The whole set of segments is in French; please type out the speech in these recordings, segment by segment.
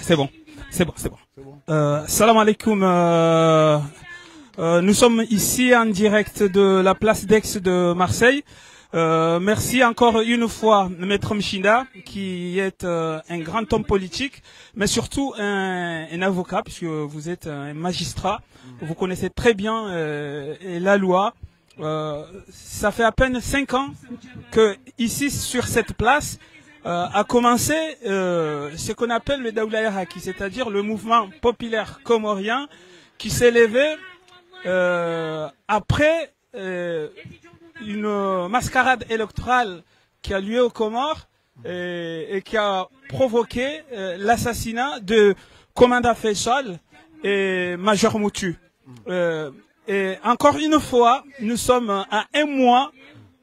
C'est bon. Salam alaikum. Nous sommes ici en direct de la place d'Aix de Marseille. Merci encore une fois, Maître Mchinda, qui est un grand homme politique, mais surtout un avocat, puisque vous êtes un magistrat. Vous connaissez très bien la loi. Ça fait à peine 5 ans que ici, sur cette place, a commencé ce qu'on appelle le Daoula Iraqi, c'est-à-dire le mouvement populaire comorien qui s'est levé après une mascarade électorale qui a lieu aux Comores et qui a provoqué l'assassinat de commandant Faisal et Major Moutu. Et encore une fois, nous sommes à 1 mois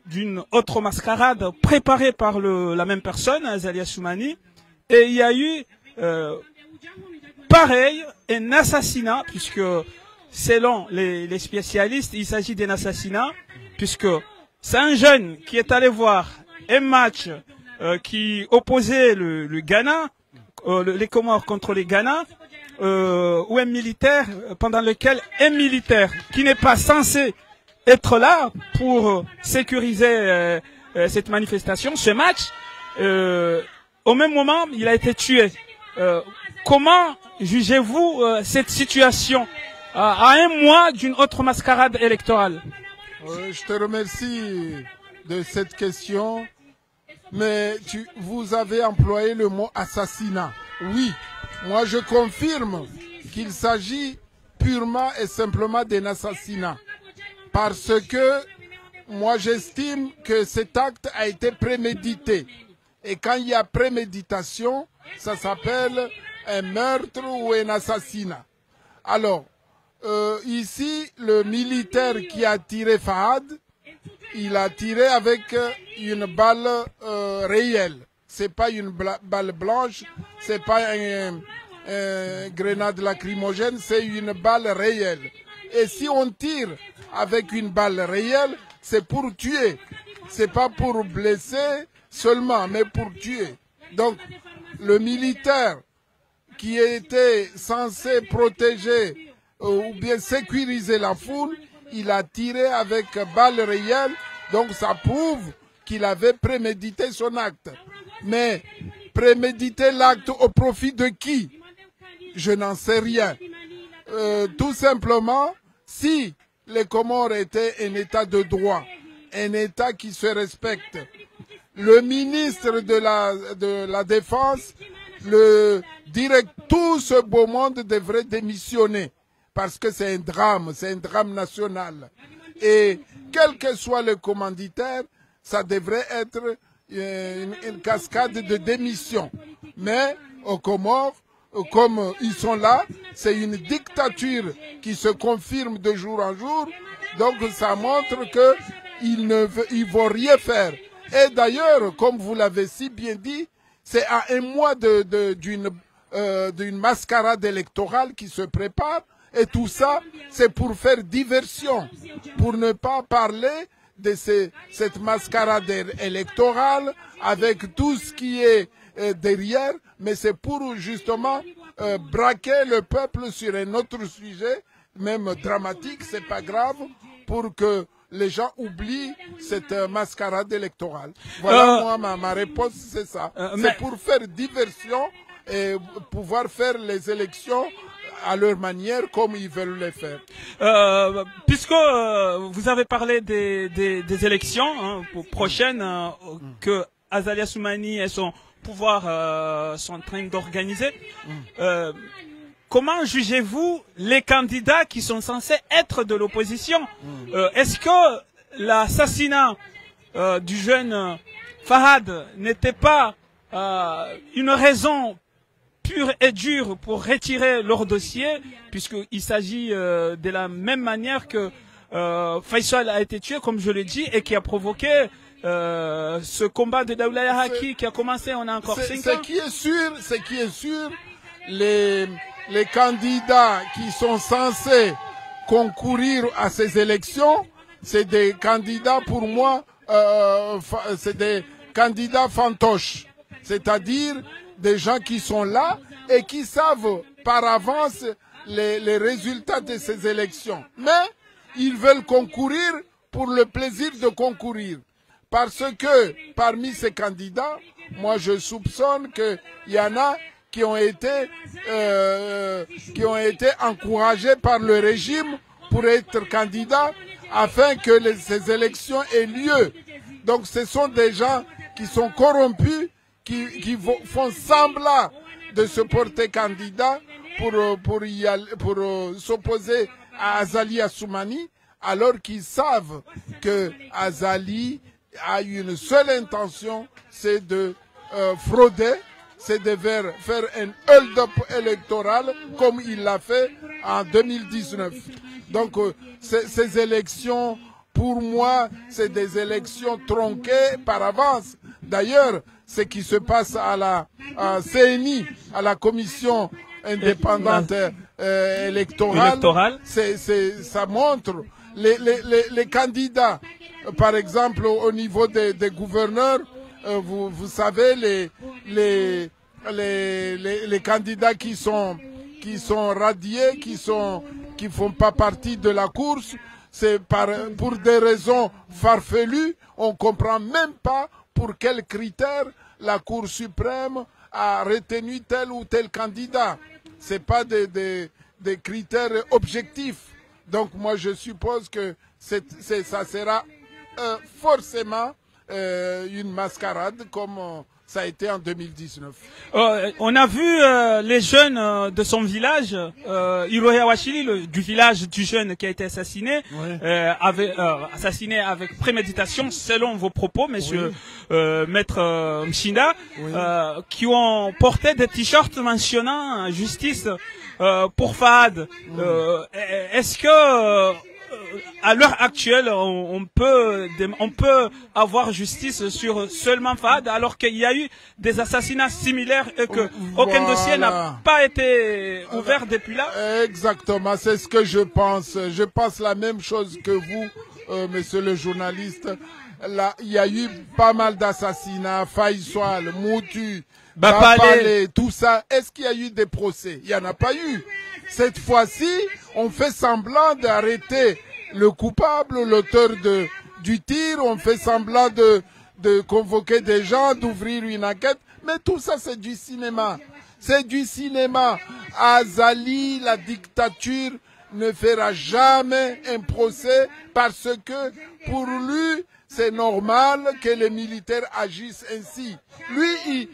d'une autre mascarade préparée par la même personne, Azalia Soumani, et il y a eu pareil, un assassinat, puisque selon les spécialistes, il s'agit d'un assassinat, puisque c'est un jeune qui est allé voir un match qui opposait le Ghana, les Comores contre les Ghana, ou un militaire, pendant lequel un militaire qui n'est pas censé être là pour sécuriser cette manifestation, ce match, au même moment, il a été tué. Comment jugez-vous cette situation à 1 mois d'une autre mascarade électorale? Je te remercie de cette question, mais vous avez employé le mot assassinat. Oui, moi je confirme qu'il s'agit purement et simplement d'un assassinat. Parce que moi j'estime que cet acte a été prémédité. Et quand il y a préméditation, ça s'appelle un meurtre ou un assassinat. Alors, ici, le militaire qui a tiré Fahad, il a tiré avec une balle réelle. C'est pas une balle blanche, c'est pas une grenade lacrymogène, c'est une balle réelle. Et si on tire avec une balle réelle, c'est pour tuer. C'est pas pour blesser seulement, mais pour tuer. Donc, le militaire qui était censé protéger ou bien sécuriser la foule, il a tiré avec balle réelle, donc ça prouve qu'il avait prémédité son acte. Mais préméditer l'acte au profit de qui? Je n'en sais rien. Tout simplement, si les Comores étaient un État de droit, un État qui se respecte, le ministre de la Défense, le direct, tout ce beau monde devrait démissionner. Parce que c'est un drame national. Et quel que soit le commanditaire, ça devrait être une cascade de démission. Mais aux Comores, comme ils sont là, c'est une dictature qui se confirme de jour en jour. Donc ça montre qu'ils ne vont rien faire. Et d'ailleurs, comme vous l'avez si bien dit, c'est à 1 mois d'une mascarade électorale qui se prépare. Et tout ça, c'est pour faire diversion, pour ne pas parler de cette mascarade électorale avec tout ce qui est derrière, mais c'est pour justement braquer le peuple sur un autre sujet, même dramatique, c'est pas grave, pour que les gens oublient cette mascarade électorale. Voilà, moi, ma réponse, c'est ça. C'est pour faire diversion et pouvoir faire les élections à leur manière, comme ils veulent les faire. Puisque vous avez parlé des élections prochaines que Azalia Soumani et son pouvoir sont en train d'organiser, comment jugez-vous les candidats qui sont censés être de l'opposition? Est-ce que l'assassinat du jeune Fahad n'était pas une raison pure et dure pour retirer leur dossier, puisqu'il s'agit de la même manière que Faisal a été tué, comme je l'ai dit, et qui a provoqué ce combat de Daoula Iraqi qui a commencé, on a encore 5 ans. Ce qui est sûr, les candidats qui sont censés concourir à ces élections, c'est des candidats, pour moi, c'est des candidats fantoches, c'est-à-dire des gens qui sont là et qui savent par avance les résultats de ces élections. Mais ils veulent concourir pour le plaisir de concourir. Parce que parmi ces candidats, moi je soupçonne qu'il y en a qui ont été encouragés par le régime pour être candidats afin que ces élections aient lieu. Donc ce sont des gens qui sont corrompus, qui font semblant de se porter candidat pour s'opposer à Azali Assoumani, alors qu'ils savent que Azali a une seule intention, c'est de frauder, c'est de faire un hold-up électoral comme il l'a fait en 2019. Donc ces élections, pour moi, c'est des élections tronquées par avance. D'ailleurs, ce qui se passe à la CNI, à la commission indépendante électorale, ça montre les candidats. Par exemple, au niveau des gouverneurs, vous savez, les candidats qui sont radiés, qui font pas partie de la course, c'est pour des raisons farfelues. On comprend même pas pour quels critères la Cour suprême a retenu tel ou tel candidat. C'est pas des critères objectifs. Donc moi je suppose que ça sera forcément une mascarade comme ça a été en 2019. On a vu les jeunes de son village, Hiroya Wachili, du village du jeune qui a été assassiné, assassiné avec préméditation, selon vos propos, monsieur Maître Mshinda, qui ont porté des t-shirts mentionnant justice pour Fahad. Est-ce que à l'heure actuelle, on peut avoir justice sur seulement Fahad, alors qu'il y a eu des assassinats similaires et que aucun dossier n'a pas été ouvert depuis là? Exactement, c'est ce que je pense. Je pense la même chose que vous, monsieur le journaliste. Là, il y a eu pas mal d'assassinats, Faïswal, Moutu, Bapalé, tout ça. Est-ce qu'il y a eu des procès? Il n'y en a pas eu. Cette fois-ci, on fait semblant d'arrêter le coupable, l'auteur du tir, on fait semblant de convoquer des gens, d'ouvrir une enquête, mais tout ça c'est du cinéma. C'est du cinéma. Azali, la dictature, ne fera jamais un procès parce que pour lui, c'est normal que les militaires agissent ainsi. Lui,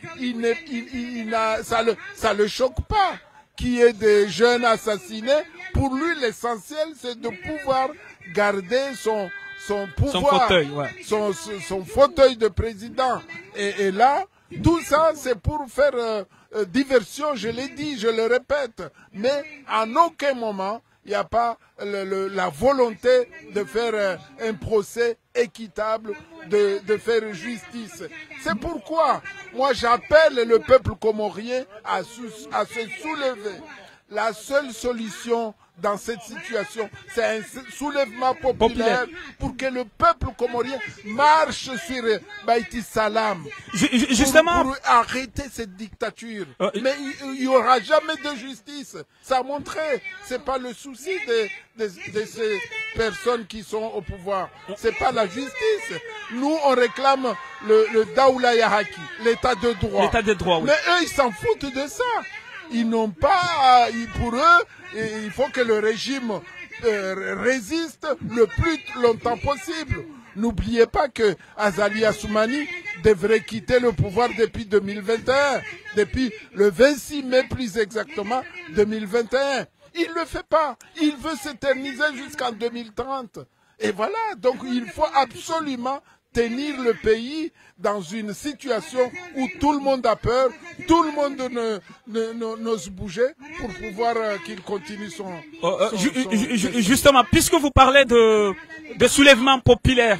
ça le choque pas qu'il y ait des jeunes assassinés. Pour lui, l'essentiel, c'est de pouvoir garder son pouvoir, son fauteuil de président. Et là, tout ça, c'est pour faire diversion, je l'ai dit, je le répète. Mais en aucun moment, il n'y a pas la volonté de faire un procès équitable, de faire justice. C'est pourquoi moi j'appelle le peuple comorien à se soulever. La seule solution dans cette situation, c'est un soulèvement populaire pour que le peuple comorien marche sur Baïti Salam. Justement, pour arrêter cette dictature. Mais il n'y aura jamais de justice. Ça a montré, c'est pas le souci de ces personnes qui sont au pouvoir. C'est pas la justice. Nous, on réclame le Daoula Yahaki, l'état de droit. L'état de droit, oui. Mais eux, ils s'en foutent de ça. Ils n'ont pas, pour eux, il faut que le régime résiste le plus longtemps possible. N'oubliez pas que Azali Assoumani devrait quitter le pouvoir depuis 2021, depuis le 26 mai plus exactement 2021. Il ne le fait pas. Il veut s'éterniser jusqu'en 2030. Et voilà, donc il faut absolument tenir le pays dans une situation où tout le monde a peur, tout le monde n'ose bouger pour pouvoir qu'il continue son... Justement, puisque vous parlez de soulèvement populaire,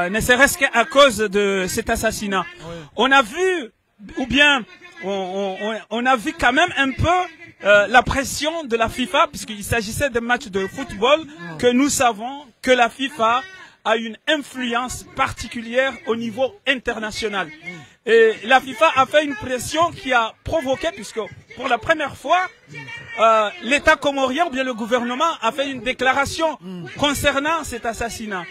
ne serait-ce qu'à cause de cet assassinat, on a vu, ou bien on a vu quand même un peu la pression de la FIFA, puisqu'il s'agissait de matchs de football, que nous savons que la FIFA a une influence particulière au niveau international. Et la FIFA a fait une pression qui a provoqué, puisque pour la première fois, l'État comorien ou bien le gouvernement a fait une déclaration concernant cet assassinat.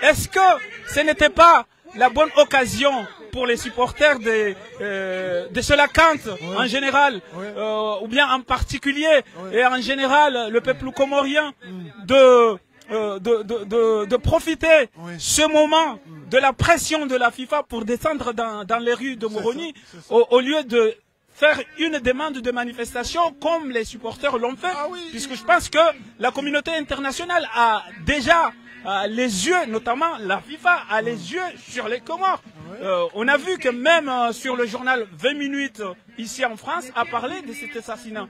Est-ce que ce n'était pas la bonne occasion pour les supporters de Selakant en général, ou bien en particulier, et en général le peuple comorien, de profiter ce moment de la pression de la FIFA pour descendre dans les rues de Moroni, au lieu de faire une demande de manifestation comme les supporters l'ont fait, puisque je pense que la communauté internationale a déjà les yeux, notamment la FIFA, a les yeux sur les Comores. On a vu que même sur le journal 20 minutes ici en France a parlé de cet assassinat.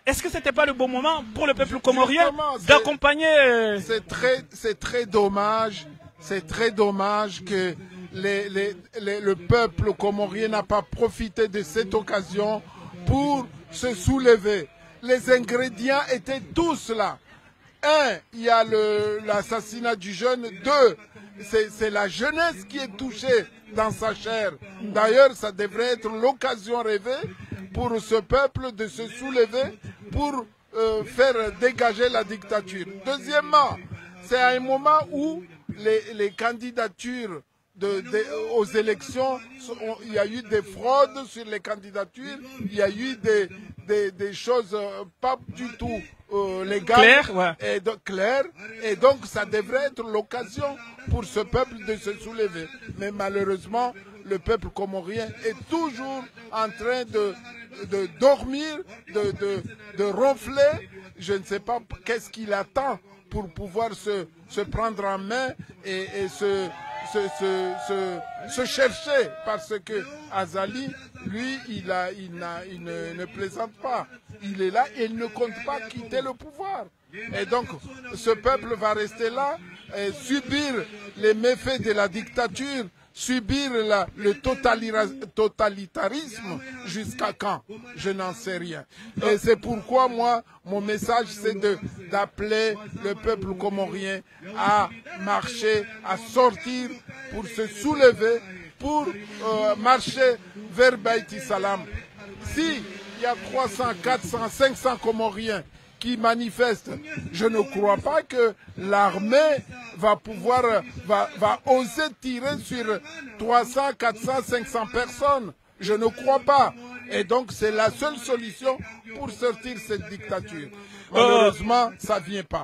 Est-ce que c'était pas le bon moment pour le peuple comorien d'accompagner? C'est très dommage. C'est très dommage que le peuple comorien n'a pas profité de cette occasion pour se soulever. Les ingrédients étaient tous là. Un, il y a l'assassinat du jeune. Deux, c'est la jeunesse qui est touchée dans sa chair. D'ailleurs, ça devrait être l'occasion rêvée pour ce peuple de se soulever pour faire dégager la dictature. Deuxièmement, c'est à un moment où les candidatures aux élections, il y a eu des fraudes sur les candidatures, il y a eu des choses pas du tout légales claires, et donc ça devrait être l'occasion pour ce peuple de se soulever. Mais malheureusement, le peuple comorien est toujours en train de dormir, de ronfler. Je ne sais pas qu'est-ce qu'il attend pour pouvoir se prendre en main et se chercher, parce que Azali, lui, il ne plaisante pas. Il est là et il ne compte pas quitter le pouvoir. Et donc, ce peuple va rester là et subir les méfaits de la dictature, subir le totalitarisme jusqu'à quand? Je n'en sais rien. Et c'est pourquoi moi, mon message, c'est d'appeler le peuple comorien à marcher, à sortir pour se soulever, pour marcher vers Baïti Salam. Si il y a 300, 400, 500 Comoriens qui manifestent, je ne crois pas que l'armée va oser tirer sur 300, 400, 500 personnes. Je ne crois pas. Et donc, c'est la seule solution pour sortir cette dictature. Malheureusement, ça ne vient pas.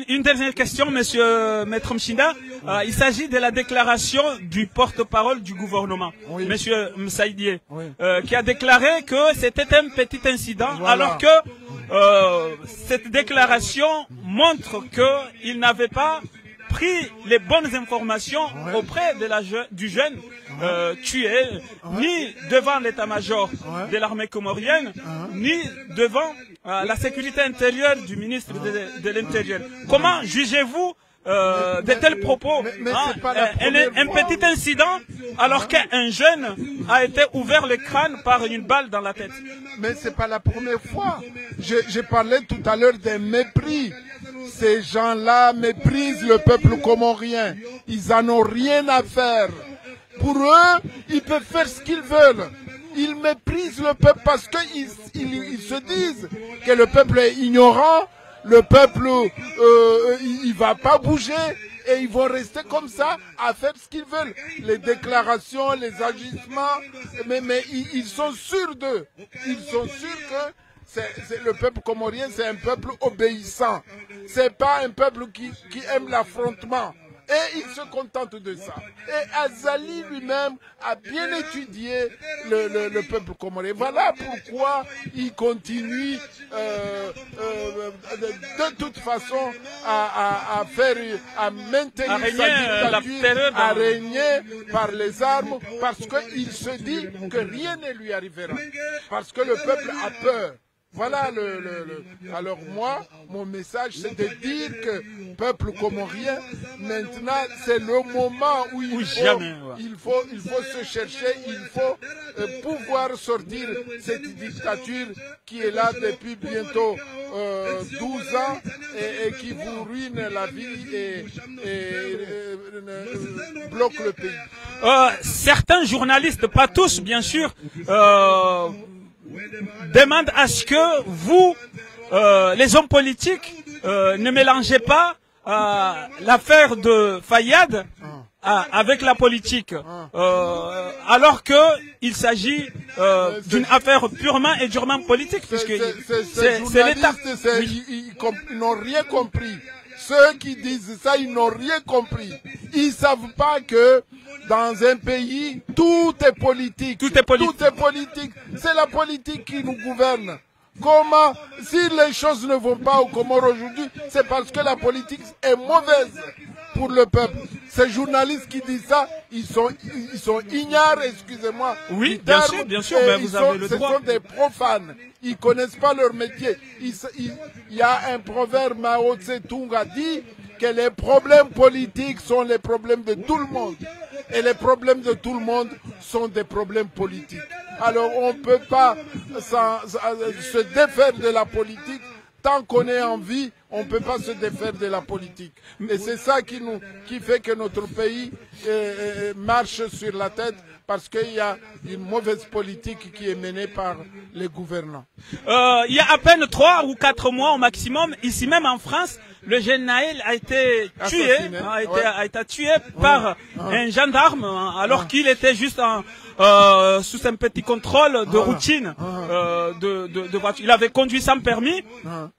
Une dernière question, monsieur Maître Mchinda. Il s'agit de la déclaration du porte-parole du gouvernement, monsieur Msaïdié, qui a déclaré que c'était un petit incident, alors que cette déclaration montre qu'il n'avait pas pris les bonnes informations auprès du jeune tué, ni devant l'état-major de l'armée comorienne, ni devant la sécurité intérieure du ministre de l'Intérieur. Comment jugez-vous de tels propos, un petit incident, alors qu'un jeune a été ouvert le crâne par une balle dans la tête? Mais c'est pas la première fois. J'ai parlé tout à l'heure des mépris. Ces gens-là méprisent le peuple comorien. Ils en ont rien à faire. Pour eux, ils peuvent faire ce qu'ils veulent. Ils méprisent le peuple parce qu'ils se disent que le peuple est ignorant. Le peuple, il va pas bouger et ils vont rester comme ça à faire ce qu'ils veulent. Les déclarations, les agissements, mais ils sont sûrs d'eux. Ils sont sûrs que le peuple comorien, c'est un peuple obéissant. C'est pas un peuple qui aime l'affrontement. Et il se contente de ça. Et Azali lui-même a bien étudié le peuple comorien. Voilà pourquoi il continue de toute façon à maintenir sa dictature, à régner par les armes, parce qu'il se dit que rien ne lui arrivera. Parce que le peuple a peur. Voilà alors moi, mon message, c'est de dire que peuple comorien, maintenant, c'est le moment où il faut se chercher, il faut pouvoir sortir cette dictature qui est là depuis bientôt 12 ans et qui vous ruine la vie et bloque le pays. Certains journalistes, pas tous bien sûr, demande à ce que vous, les hommes politiques, ne mélangez pas l'affaire de Fayad avec la politique, alors que il s'agit d'une affaire purement et durement politique, puisque c'est l'État. Ils n'ont rien compris. Ceux qui disent ça, ils n'ont rien compris. Ils savent pas que dans un pays, tout est politique. Tout est politique. Tout est politique. C'est la politique qui nous gouverne. Comment, si les choses ne vont pas au Comores aujourd'hui, c'est parce que la politique est mauvaise pour le peuple. Ces journalistes qui disent ça, ils sont ignares, excusez-moi. Oui, bien sûr, ben vous avez le droit. Ce sont des profanes. Ils connaissent pas leur métier. Il y a un proverbe, Mao Tse-tung a dit que les problèmes politiques sont les problèmes de tout le monde. Et les problèmes de tout le monde sont des problèmes politiques. Alors on ne peut pas se défaire de la politique. Tant qu'on est en vie, on ne peut pas se défaire de la politique. Et c'est ça qui fait que notre pays marche sur la tête, parce qu'il y a une mauvaise politique qui est menée par les gouvernants. Il y a à peine 3 ou 4 mois au maximum, ici même en France, le jeune Naël a été tué, a été tué par un gendarme, alors qu'il était juste sous un petit contrôle de routine de voiture. Il avait conduit sans permis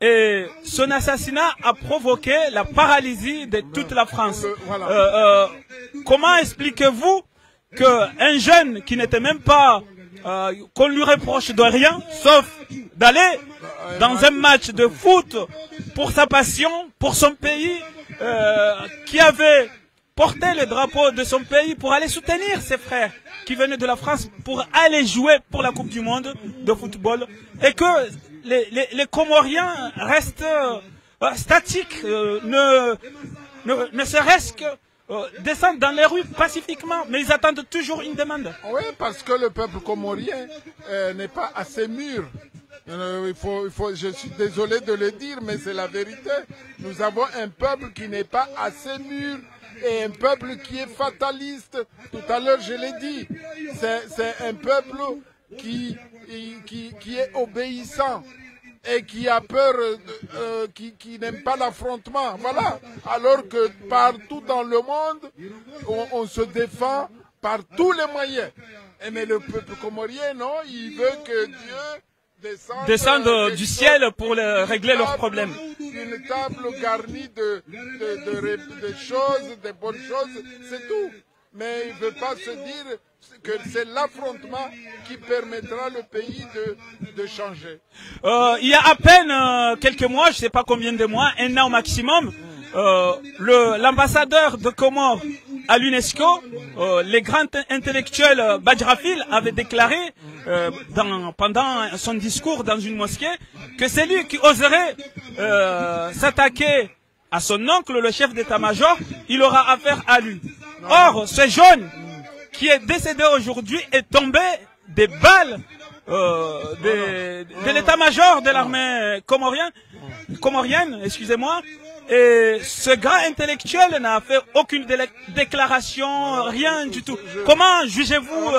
et son assassinat a provoqué la paralysie de toute la France. Comment expliquez-vous qu'un jeune qui n'était même pas, qu'on lui reproche de rien, sauf d'aller dans un match de foot pour sa passion, pour son pays, qui avait porté le drapeau de son pays pour aller soutenir ses frères qui venaient de la France pour aller jouer pour la Coupe du Monde de football, et que les Comoriens restent statiques, ne serait-ce que descendent dans les rues pacifiquement, mais ils attendent toujours une demande. Oui, parce que le peuple comorien n'est pas assez mûr. Je suis désolé de le dire, mais c'est la vérité. Nous avons un peuple qui n'est pas assez mûr et un peuple qui est fataliste. Tout à l'heure, je l'ai dit. C'est un peuple qui est obéissant et qui a peur, qui n'aime pas l'affrontement. Voilà. Alors que partout dans le monde, on se défend par tous les moyens. Mais le peuple comorien, non, il veut que Dieu descendent du ciel pour régler leurs problèmes. Une table garnie de choses, de bonnes choses, c'est tout. Mais il ne veut pas se dire que c'est l'affrontement qui permettra le pays de changer. Il y a à peine quelques mois, je ne sais pas combien de mois, 1 an au maximum, l'ambassadeur de Comores à l'UNESCO, les grands intellectuels Badjrafil avait déclaré pendant son discours dans une mosquée que c'est lui qui oserait s'attaquer à son oncle, le chef d'état-major, il aura affaire à lui. Or, ce jeune qui est décédé aujourd'hui est tombé des balles de l'état-major de l'armée comorienne, excusez-moi. Et ce grand intellectuel n'a fait aucune déclaration, rien du tout. Comment jugez-vous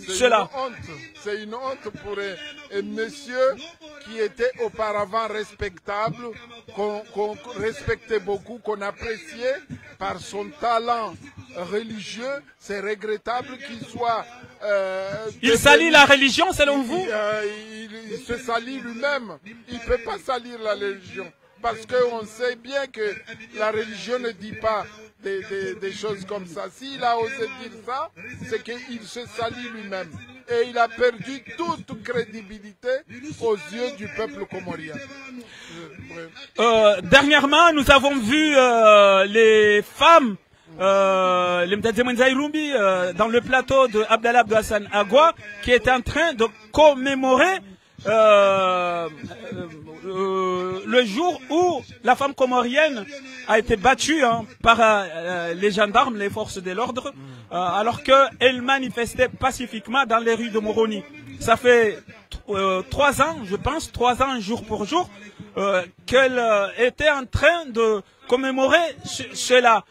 cela? C'est une honte pour un monsieur qui était auparavant respectable, qu'on respectait beaucoup, qu'on appréciait par son talent religieux. C'est regrettable qu'il soit... il salit la religion selon vous? Il se salit lui-même. Il ne peut pas salir la religion. Parce qu'on sait bien que la religion ne dit pas des choses comme ça. S'il a osé dire ça, c'est qu'il se salit lui-même. Et il a perdu toute crédibilité aux yeux du peuple comorien. Dernièrement, nous avons vu les femmes, les Mtadzemounzaï Rumbi, dans le plateau de Abdallah Abdou Hassan Agua, qui étaient en train de commémorer le jour où la femme comorienne a été battue par les gendarmes, les forces de l'ordre, alors qu'elle manifestait pacifiquement dans les rues de Moroni. Ça fait 3 ans, je pense, 3 ans jour pour jour, qu'elle était en train de commémorer cela.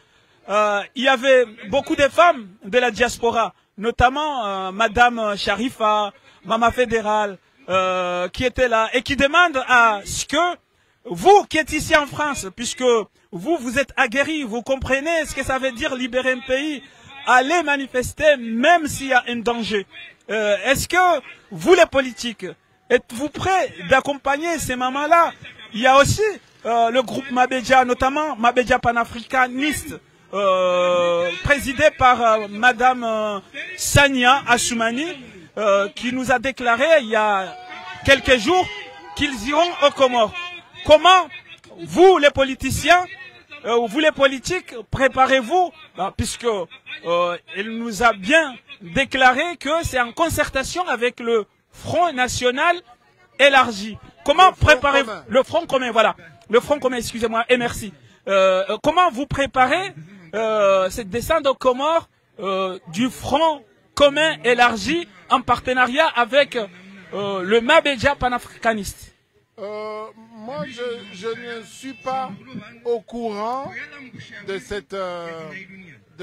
Il y avait beaucoup de femmes de la diaspora, notamment Madame Sharifa, Mama Fédérale, qui étaient là et qui demandent à ce que vous qui êtes ici en France, puisque vous êtes aguerris, vous comprenez ce que ça veut dire libérer un pays, allez manifester même s'il y a un danger. Est-ce que vous les politiques, êtes-vous prêts d'accompagner ces mamans-là? Il y a aussi le groupe Mabedja, notamment Mabedja panafricaniste, présidé par Madame Sania Assoumani, qui nous a déclaré il y a quelques jours qu'ils iront aux Comores. Comment vous, les politiciens, vous les politiques, préparez-vous, puisque il nous a bien déclaré que c'est en concertation avec le Front National élargi. Comment préparez-vous le Front commun, voilà, le Front commun, excusez-moi, et merci. Comment vous préparez cette descente aux Comores du Front commun élargi en partenariat avec le Mabedja panafricaniste? Moi, je ne suis pas au courant de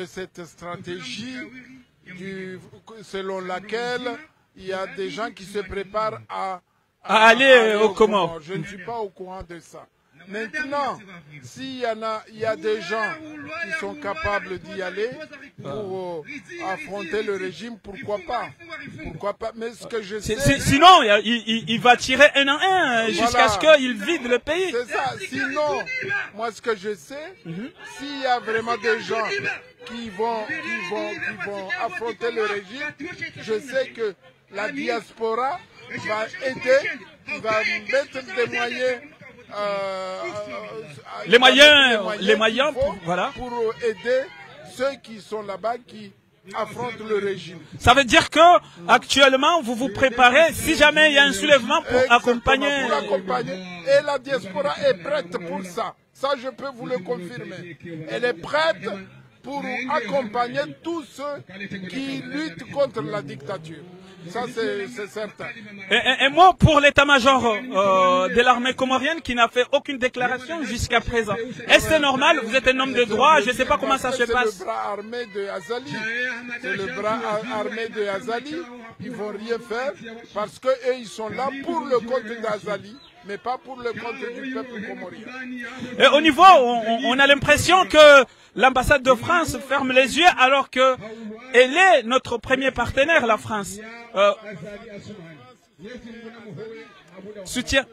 cette stratégie selon laquelle il y a des gens qui se préparent à aller aux Comores. Je ne suis pas au courant de ça. Maintenant, s'il y a des gens qui sont capables d'y aller pour affronter le régime, pourquoi pas? Pourquoi pas? Mais ce que je sais... Sinon, il va tirer un en un jusqu'à ce qu'il vide le pays. C'est ça. Sinon, moi ce que je sais, s'il y a vraiment des gens qui vont affronter le régime, je sais que la diaspora va aider, va mettre des moyens... les moyens pour aider ceux qui sont là-bas, qui affrontent le régime. Ça veut dire que actuellement vous vous préparez si jamais il y a un soulèvement pour accompagner. Et la diaspora est prête pour ça. Ça, je peux vous le confirmer. Elle est prête pour accompagner tous ceux qui luttent contre la dictature. Ça, c'est certain. Un mot pour l'état-major de l'armée comorienne qui n'a fait aucune déclaration jusqu'à présent. Est-ce que c'est normal? Vous êtes un homme de droit, je ne sais pas comment ça se passe. C'est le bras armé de Azali. C'est le bras armé de Azali. Ils ne vont rien faire parce qu'eux, ils sont là pour le compte d'Azali, mais pas pour le compte du peuple comorien. Et au niveau, on a l'impression que l'ambassade de France ferme les yeux alors que elle est notre premier partenaire, la France. Soutien.